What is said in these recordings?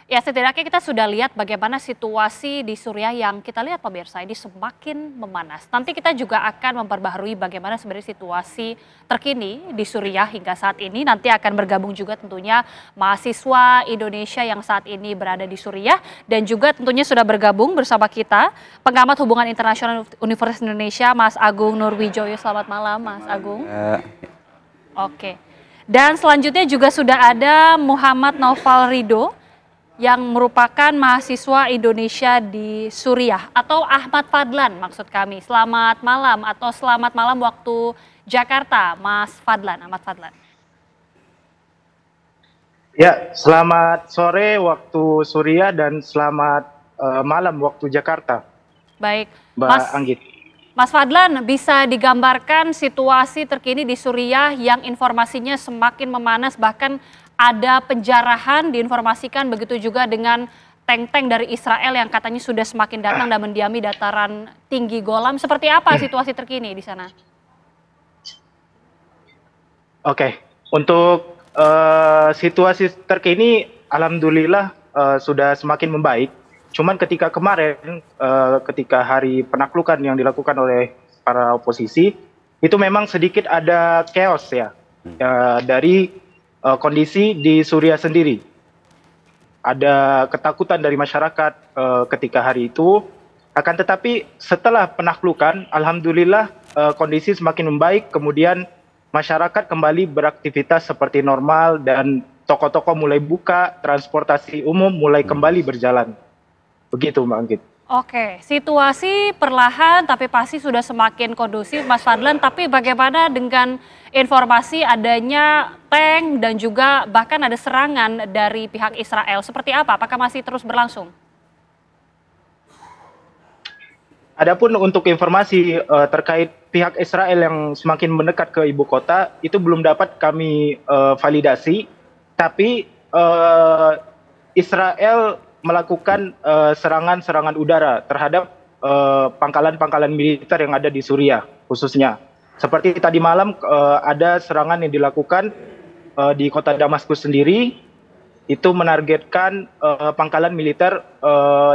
Ya, setidaknya kita sudah lihat bagaimana situasi di Suriah yang kita lihat pemirsa ini semakin memanas. Nanti kita juga akan memperbaharui bagaimana sebenarnya situasi terkini di Suriah hingga saat ini. Nanti akan bergabung juga tentunya mahasiswa Indonesia yang saat ini berada di Suriah dan juga tentunya sudah bergabung bersama kita pengamat hubungan internasional Universitas Indonesia Mas Agung Nurwijoyo. Selamat malam Mas Agung. Oke. Dan selanjutnya juga sudah ada Muhammad Naufal Ridho yang merupakan mahasiswa Indonesia di Suriah atau Ahmad Fadlan maksud kami. Selamat malam atau selamat malam waktu Jakarta, Mas Fadlan, Ahmad Fadlan. Ya, selamat sore waktu Suriah dan selamat malam waktu Jakarta. Baik, Mbak Anggit. Mas Fadlan, bisa digambarkan situasi terkini di Suriah yang informasinya semakin memanas, bahkan ada penjarahan diinformasikan, begitu juga dengan tank-tank dari Israel yang katanya sudah semakin datang dan mendiami dataran tinggi Golan. Seperti apa situasi terkini di sana? Oke, untuk situasi terkini alhamdulillah sudah semakin membaik. Cuman ketika kemarin, ketika hari penaklukan yang dilakukan oleh para oposisi, itu memang sedikit ada chaos ya, dari kondisi di Suriah sendiri. Ada ketakutan dari masyarakat ketika hari itu, akan tetapi setelah penaklukan, alhamdulillah kondisi semakin membaik, kemudian masyarakat kembali beraktivitas seperti normal dan toko-toko mulai buka, transportasi umum mulai kembali berjalan. Begitu Mbak Anggit. Oke, situasi perlahan tapi pasti sudah semakin kondusif Mas Fadlan, tapi bagaimana dengan informasi adanya tank dan juga bahkan ada serangan dari pihak Israel, seperti apa? Apakah masih terus berlangsung? Adapun untuk informasi terkait pihak Israel yang semakin mendekat ke ibu kota, itu belum dapat kami validasi, tapi Israel melakukan serangan-serangan udara terhadap pangkalan-pangkalan militer yang ada di Suriah khususnya. Seperti tadi malam ada serangan yang dilakukan di kota Damaskus sendiri, itu menargetkan pangkalan militer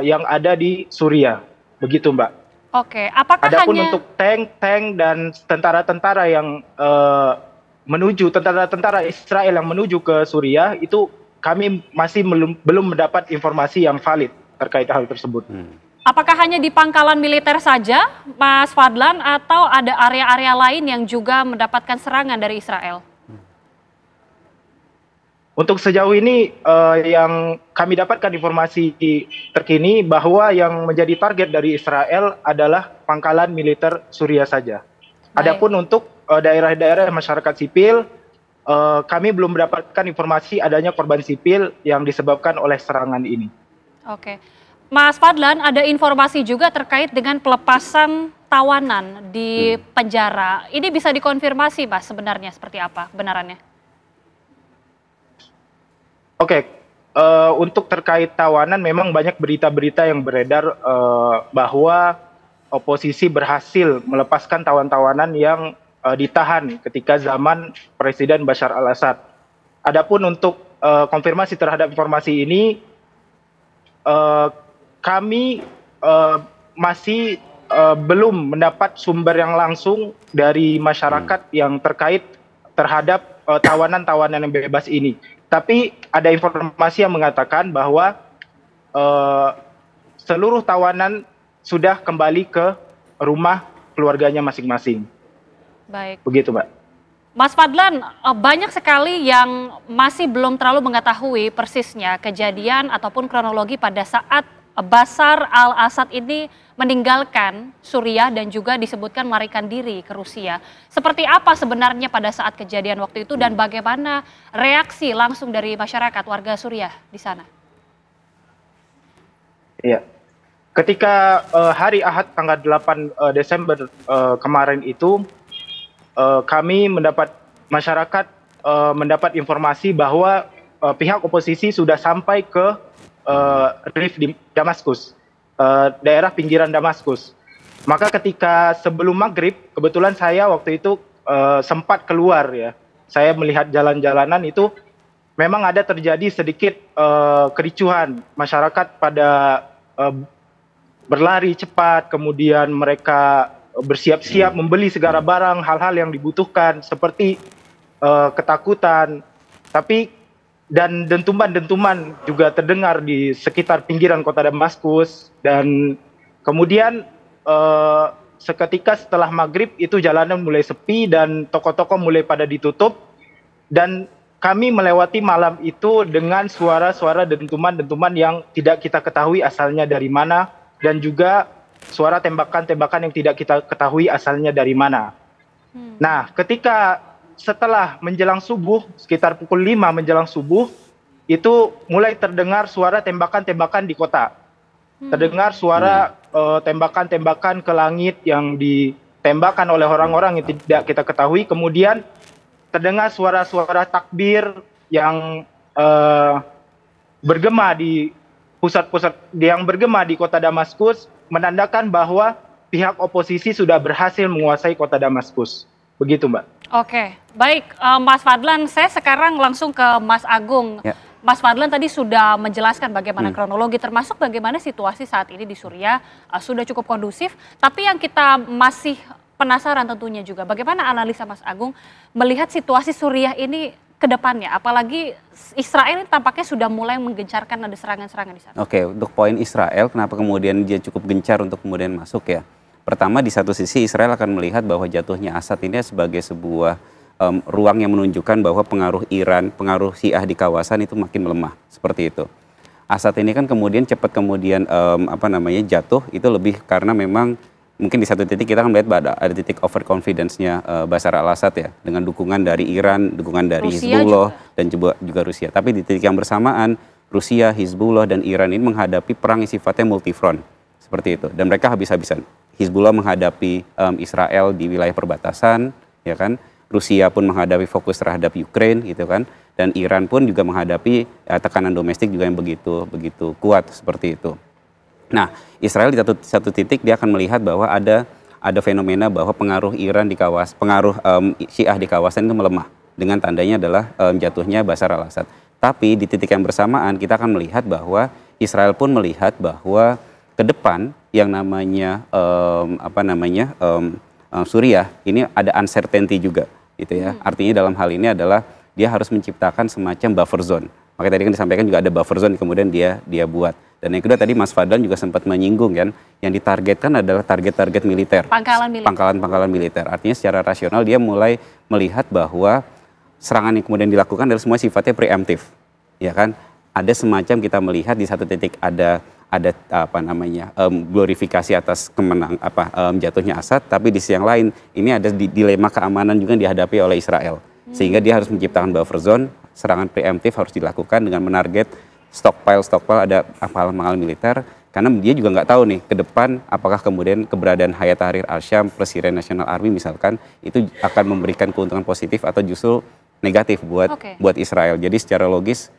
yang ada di Suriah. Begitu Mbak. Oke, apakah Adapun hanya untuk tank dan tentara-tentara yang tentara-tentara Israel yang menuju ke Suriah itu kami masih belum mendapat informasi yang valid terkait hal tersebut. Apakah hanya di pangkalan militer saja, Mas Fadlan, atau ada area-area lain yang juga mendapatkan serangan dari Israel? Untuk sejauh ini yang kami dapatkan informasi terkini bahwa yang menjadi target dari Israel adalah pangkalan militer Suriah saja. Adapun untuk daerah-daerah masyarakat sipil, kami belum mendapatkan informasi adanya korban sipil yang disebabkan oleh serangan ini. Oke, Mas Fadlan, ada informasi juga terkait dengan pelepasan tawanan di penjara. Ini bisa dikonfirmasi, Mas, sebenarnya seperti apa kebenarannya? Oke, untuk terkait tawanan memang banyak berita-berita yang beredar bahwa oposisi berhasil melepaskan tawan-tawanan yang ditahan ketika zaman Presiden Bashar al-Assad. Adapun untuk konfirmasi terhadap informasi ini, kami masih belum mendapat sumber yang langsung dari masyarakat yang terkait terhadap tawanan-tawanan yang bebas ini. Tapi ada informasi yang mengatakan bahwa seluruh tawanan sudah kembali ke rumah keluarganya masing-masing. Baik. Begitu, Mbak. Mas Fadlan, banyak sekali yang masih belum terlalu mengetahui persisnya kejadian ataupun kronologi pada saat Bashar al-Assad ini meninggalkan Suriah dan juga disebutkan melarikan diri ke Rusia. Seperti apa sebenarnya pada saat kejadian waktu itu dan bagaimana reaksi langsung dari masyarakat warga Suriah di sana? Iya. Ketika hari Ahad tanggal 8 Desember kemarin itu, kami masyarakat mendapat informasi bahwa pihak oposisi sudah sampai ke Rif di Damaskus, daerah pinggiran Damaskus. Maka ketika sebelum maghrib, kebetulan saya waktu itu sempat keluar ya. Saya melihat jalan-jalanan itu memang ada terjadi sedikit kericuhan masyarakat pada eh, berlari cepat, kemudian mereka bersiap-siap membeli segala barang, hal-hal yang dibutuhkan seperti ketakutan, tapi dan dentuman-dentuman juga terdengar di sekitar pinggiran kota Damaskus. Dan kemudian eh, seketika setelah maghrib itu jalanan mulai sepi dan toko-toko mulai pada ditutup, dan kami melewati malam itu dengan suara-suara dentuman-dentuman yang tidak kita ketahui asalnya dari mana, dan juga suara tembakan-tembakan yang tidak kita ketahui asalnya dari mana. Nah, ketika setelah menjelang subuh, sekitar pukul 5 menjelang subuh, itu mulai terdengar suara tembakan-tembakan di kota. Terdengar suara tembakan-tembakan ke langit yang ditembakkan oleh orang-orang yang tidak kita ketahui. Kemudian terdengar suara-suara takbir yang eh, bergema di bergema di kota Damaskus, menandakan bahwa pihak oposisi sudah berhasil menguasai kota Damaskus. Begitu, Mbak. Oke, baik Mas Fadlan, saya sekarang langsung ke Mas Agung. Ya. Mas Fadlan tadi sudah menjelaskan bagaimana kronologi, termasuk bagaimana situasi saat ini di Suriah sudah cukup kondusif. Tapi yang kita masih penasaran tentunya juga, bagaimana analisa Mas Agung melihat situasi Suriah ini ke depannya, apalagi Israel ini tampaknya sudah mulai menggencarkan ada serangan-serangan di sana. Oke, untuk poin Israel, kenapa kemudian dia cukup gencar untuk kemudian masuk ya? Pertama, di satu sisi Israel akan melihat bahwa jatuhnya Assad ini sebagai sebuah ruang yang menunjukkan bahwa pengaruh Iran, pengaruh Syiah di kawasan itu makin melemah, seperti itu. Assad ini kan kemudian cepat kemudian jatuh itu lebih karena memang mungkin di satu titik kita akan melihat ada titik overconfidence-nya Bashar al-Assad ya, dengan dukungan dari Iran, dukungan dari Rusia Hizbullah juga. dan juga Rusia. Tapi di titik yang bersamaan Rusia, Hizbullah dan Iran ini menghadapi perang yang sifatnya multifront seperti itu, dan mereka habis-habisan. Hizbullah menghadapi Israel di wilayah perbatasan, ya kan? Rusia pun menghadapi fokus terhadap Ukraine, gitu kan? Dan Iran pun juga menghadapi tekanan domestik juga yang begitu kuat seperti itu. Nah, Israel di satu titik dia akan melihat bahwa ada fenomena bahwa pengaruh Iran di kawasan, pengaruh Syiah di kawasan itu melemah. Dengan tandanya adalah jatuhnya Bashar al-Assad. Tapi di titik yang bersamaan kita akan melihat bahwa Israel pun melihat bahwa ke depan yang namanya Suriah ini ada uncertainty juga, gitu ya. Artinya dalam hal ini adalah dia harus menciptakan semacam buffer zone. Makanya tadi kan disampaikan juga ada buffer zone kemudian dia buat. Dan yang kedua tadi Mas Fadlan juga sempat menyinggung kan, yang ditargetkan adalah target-target militer. Pangkalan militer. Artinya secara rasional dia mulai melihat bahwa serangan yang kemudian dilakukan adalah semua sifatnya preemptif. Ya kan? Ada semacam kita melihat di satu titik ada glorifikasi atas jatuhnya Assad, tapi di sisi yang lain ini ada dilema keamanan juga yang dihadapi oleh Israel, sehingga dia harus menciptakan buffer zone. Serangan preemptif harus dilakukan dengan menarget stockpile ada pangkalan militer, karena dia juga nggak tahu nih ke depan apakah kemudian keberadaan Hayat Tahrir al-Syam, Syrian National Army misalkan, itu akan memberikan keuntungan positif atau justru negatif buat Israel. Jadi secara logis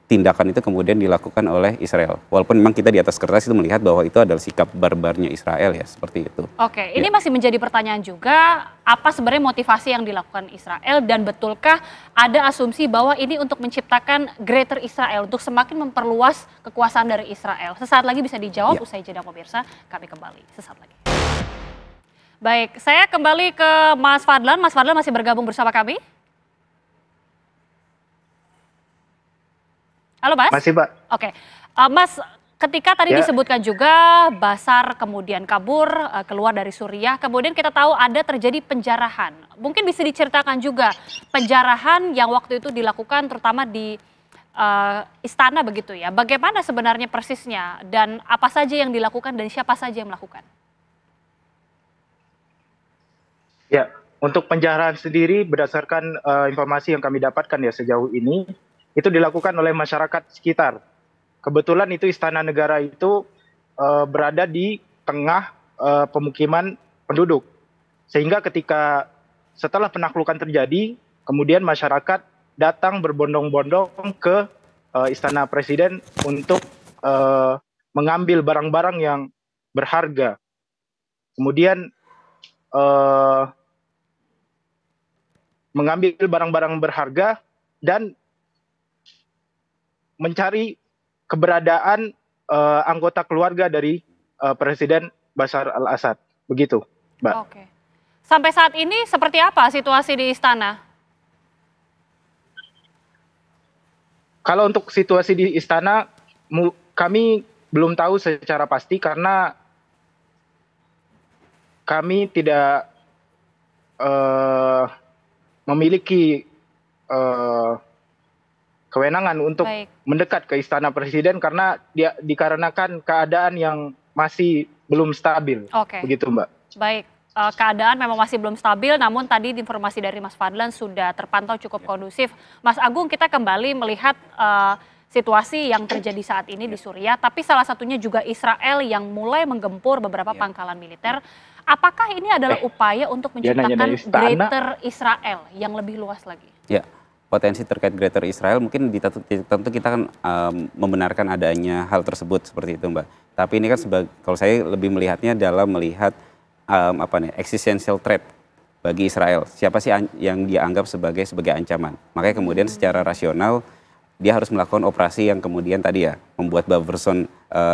tindakan itu kemudian dilakukan oleh Israel. Walaupun memang kita di atas kertas itu melihat bahwa itu adalah sikap barbarnya Israel ya, seperti itu. Oke, ini masih menjadi pertanyaan juga, apa sebenarnya motivasi yang dilakukan Israel, dan betulkah ada asumsi bahwa ini untuk menciptakan Greater Israel, untuk semakin memperluas kekuasaan dari Israel? Sesaat lagi bisa dijawab, usai jeda pemirsa, kami kembali sesaat lagi. Baik, saya kembali ke Mas Fadlan. Mas Fadlan masih bergabung bersama kami? Halo Mas? Masih, Pak. Oke, Mas, ketika tadi disebutkan juga Bashar kemudian kabur keluar dari Suriah, kemudian kita tahu ada terjadi penjarahan. Mungkin bisa diceritakan juga penjarahan yang waktu itu dilakukan terutama di istana begitu ya. Bagaimana sebenarnya persisnya dan apa saja yang dilakukan dan siapa saja yang melakukan? Ya, untuk penjarahan sendiri berdasarkan informasi yang kami dapatkan ya sejauh ini, itu dilakukan oleh masyarakat sekitar. Kebetulan itu Istana Negara itu berada di tengah pemukiman penduduk. Sehingga ketika setelah penaklukan terjadi, kemudian masyarakat datang berbondong-bondong ke Istana Presiden untuk mengambil barang-barang yang berharga. Kemudian mengambil barang-barang berharga, dan mencari keberadaan anggota keluarga dari Presiden Bashar al-Assad. Begitu, Mbak. Oke. Sampai saat ini seperti apa situasi di istana? Kalau untuk situasi di istana, kami belum tahu secara pasti karena kami tidak memiliki kewenangan untuk mendekat ke istana presiden karena dikarenakan keadaan yang masih belum stabil. Begitu, Mbak. Baik. Keadaan memang masih belum stabil, namun tadi informasi dari Mas Fadlan sudah terpantau cukup kondusif. Mas Agung, kita kembali melihat situasi yang terjadi saat ini di Suriah, tapi salah satunya juga Israel yang mulai menggempur beberapa pangkalan militer. Apakah ini adalah upaya untuk menciptakan Greater Israel yang lebih luas lagi? Ya, potensi terkait Greater Israel mungkin tentu kita kan membenarkan adanya hal tersebut seperti itu, Mbak. Tapi ini kan kalau saya lebih melihatnya dalam melihat existential threat bagi Israel. Siapa sih yang dia anggap sebagai ancaman? Makanya kemudian secara rasional dia harus melakukan operasi yang kemudian tadi ya membuat buffer zone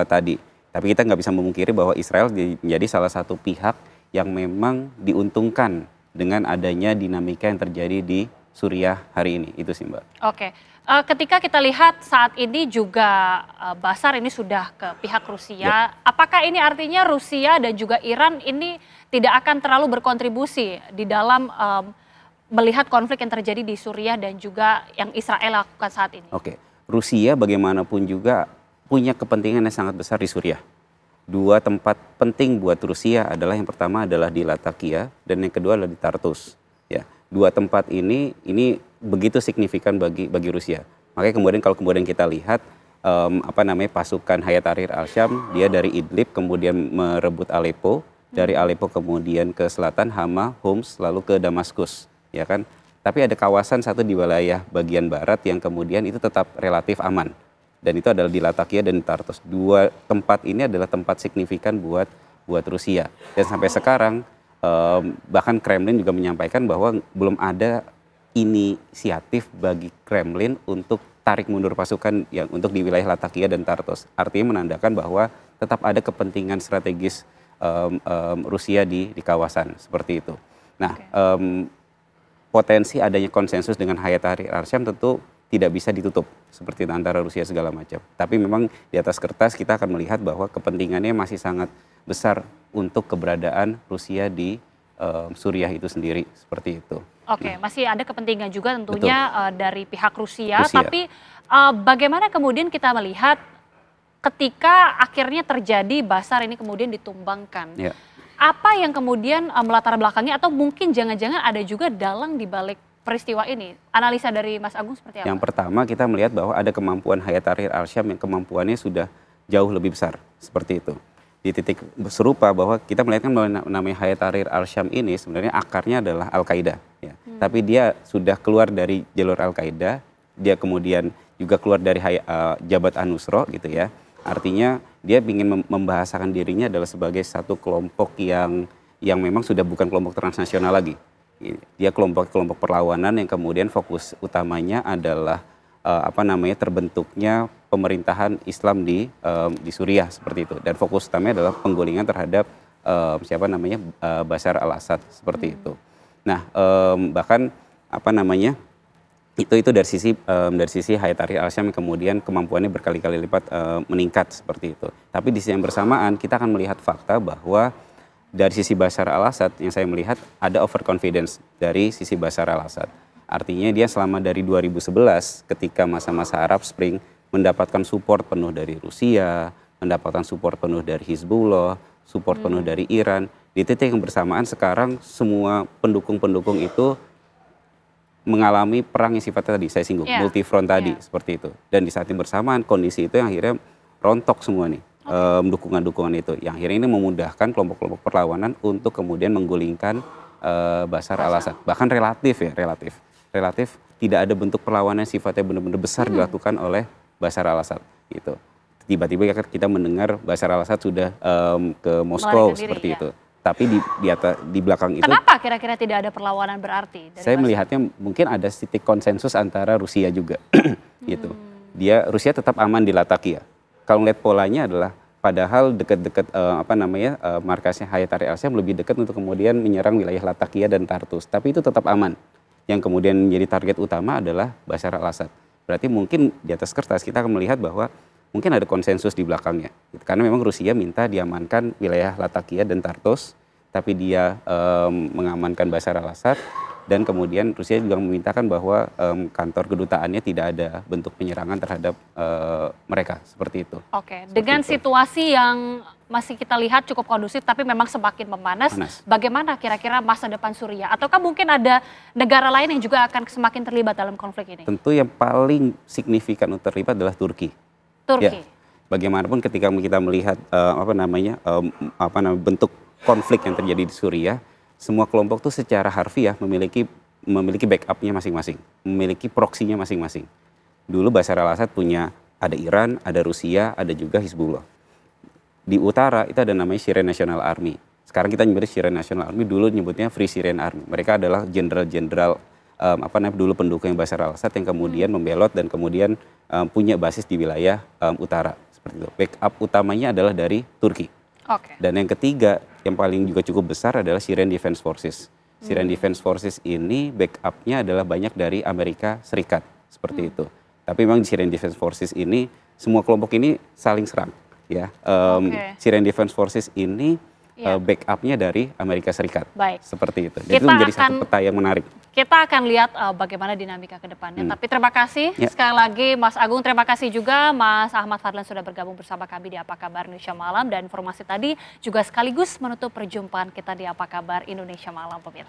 tadi. Tapi kita nggak bisa memungkiri bahwa Israel menjadi salah satu pihak yang memang diuntungkan dengan adanya dinamika yang terjadi di Suriah hari ini. Itu sih, Mbak. Oke. Ketika kita lihat saat ini juga Bashar ini sudah ke pihak Rusia, apakah ini artinya Rusia dan juga Iran ini tidak akan terlalu berkontribusi di dalam melihat konflik yang terjadi di Suriah dan juga yang Israel lakukan saat ini? Oke, Rusia bagaimanapun juga punya kepentingan yang sangat besar di Suriah. Dua tempat penting buat Rusia adalah yang pertama adalah di Latakia dan yang kedua adalah di Tartus. Ya, dua tempat ini begitu signifikan bagi Rusia. Makanya kemudian kita lihat pasukan Hayat Tahrir al-Syam dia dari Idlib kemudian merebut Aleppo, dari Aleppo kemudian ke selatan Hama, Homs lalu ke Damaskus, ya kan? Tapi ada kawasan satu di wilayah bagian barat yang kemudian itu tetap relatif aman. Dan itu adalah di Latakia dan di Tartus. Dua tempat ini adalah tempat signifikan buat Rusia. Dan sampai sekarang bahkan Kremlin juga menyampaikan bahwa belum ada inisiatif bagi Kremlin untuk tarik mundur pasukan yang untuk di wilayah Latakia dan Tartus. Artinya menandakan bahwa tetap ada kepentingan strategis Rusia di kawasan seperti itu. Nah, potensi adanya konsensus dengan Hayat Tahrir al-Syam tentu tidak bisa ditutup seperti itu antara Rusia segala macam. Tapi memang di atas kertas kita akan melihat bahwa kepentingannya masih sangat besar untuk keberadaan Rusia di Suriah itu sendiri seperti itu. Oke, masih ada kepentingan juga tentunya dari pihak Rusia. Tapi bagaimana kemudian kita melihat ketika akhirnya terjadi Bashar ini kemudian ditumbangkan? Apa yang kemudian melatar belakangnya atau mungkin jangan-jangan ada juga dalang di balik peristiwa ini? Analisa dari Mas Agung seperti apa? Yang pertama kita melihat bahwa ada kemampuan Hayat Tahrir al-Syam yang kemampuannya sudah jauh lebih besar seperti itu. Di titik serupa bahwa kita melihat kan namanya Hayat Tahrir al-Syam ini sebenarnya akarnya adalah Al-Qaeda. Ya. Tapi dia sudah keluar dari jalur Al-Qaeda, dia kemudian juga keluar dari Jabhat an-Nusra gitu ya. Artinya dia ingin membahasakan dirinya adalah sebagai satu kelompok yang memang sudah bukan kelompok transnasional lagi. Dia kelompok perlawanan yang kemudian fokus utamanya adalah terbentuknya pemerintahan Islam di Suriah seperti itu, dan fokus utamanya adalah penggulingan terhadap Bashar al-Assad seperti itu. Nah, bahkan itu dari sisi Hayat Tahrir al-Syam yang kemudian kemampuannya berkali-kali lipat meningkat seperti itu. Tapi di sisi yang bersamaan kita akan melihat fakta bahwa dari sisi Bashar al-Assad yang saya melihat ada overconfidence dari sisi Bashar al-Assad. Artinya dia selama dari 2011 ketika masa-masa Arab Spring mendapatkan support penuh dari Rusia, mendapatkan support penuh dari Hizbullah, support penuh dari Iran. Di titik yang bersamaan sekarang semua pendukung-pendukung itu mengalami perang yang sifatnya tadi saya singgung, multifront tadi seperti itu. Dan di saat yang bersamaan kondisi itu yang akhirnya rontok semua nih. Dukungan-dukungan itu yang akhirnya ini memudahkan kelompok-kelompok perlawanan untuk kemudian menggulingkan Bashar al-Assad. Bahkan relatif tidak ada bentuk perlawanan sifatnya benar-benar besar dilakukan oleh Bashar al-Assad gitu. Tiba-tiba kita mendengar Bashar al-Assad sudah ke Moskow seperti itu. Tapi di belakang itu kenapa kira-kira tidak ada perlawanan berarti? Saya melihatnya mungkin ada titik konsensus antara Rusia juga gitu. Rusia tetap aman di Latakia. Kalau lihat polanya adalah padahal dekat-dekat markasnya Hayat al-Sham lebih dekat untuk kemudian menyerang wilayah Latakia dan Tartus, tapi itu tetap aman. Yang kemudian menjadi target utama adalah Bashar al-Assad. Berarti mungkin di atas kertas kita akan melihat bahwa mungkin ada konsensus di belakangnya. Karena memang Rusia minta diamankan wilayah Latakia dan Tartus, tapi dia mengamankan Bashar al-Assad. Dan kemudian Rusia juga memintakan bahwa kantor kedutaannya tidak ada bentuk penyerangan terhadap mereka, seperti itu. Oke, dengan situasi yang masih kita lihat cukup kondusif tapi memang semakin memanas, bagaimana kira-kira masa depan Suriah? Ataukah mungkin ada negara lain yang juga akan semakin terlibat dalam konflik ini? Tentu yang paling signifikan untuk terlibat adalah Turki. Turki. Ya, bagaimanapun ketika kita melihat bentuk konflik yang terjadi di Suriah, semua kelompok tuh secara harfiah memiliki backupnya masing-masing, memiliki proksinya masing-masing. Dulu Bashar al-Assad ada Iran, ada Rusia, ada juga Hizbullah. Di utara itu ada namanya Syrian National Army. Sekarang kita nyebutnya Syrian National Army, dulu nyebutnya Free Syrian Army. Mereka adalah jenderal-jenderal dulu pendukung Bashar al-Assad yang kemudian membelot dan kemudian punya basis di wilayah utara. Seperti itu. Backup utamanya adalah dari Turki. Dan yang ketiga, yang paling juga cukup besar adalah Syrian Defense Forces. Syrian Defense Forces ini backupnya adalah banyak dari Amerika Serikat, seperti itu. Tapi memang di Syrian Defense Forces ini, semua kelompok ini saling serang. Ya, Syrian Defense Forces ini backupnya dari Amerika Serikat. Baik. Seperti itu. Jadi itu menjadi satu peta yang menarik. Kita akan lihat bagaimana dinamika ke depannya. Tapi terima kasih sekali lagi Mas Agung, terima kasih juga Mas Ahmad Fadlan sudah bergabung bersama kami di Apa Kabar Indonesia Malam. Dan informasi tadi juga sekaligus menutup perjumpaan kita di Apa Kabar Indonesia Malam, pemirsa.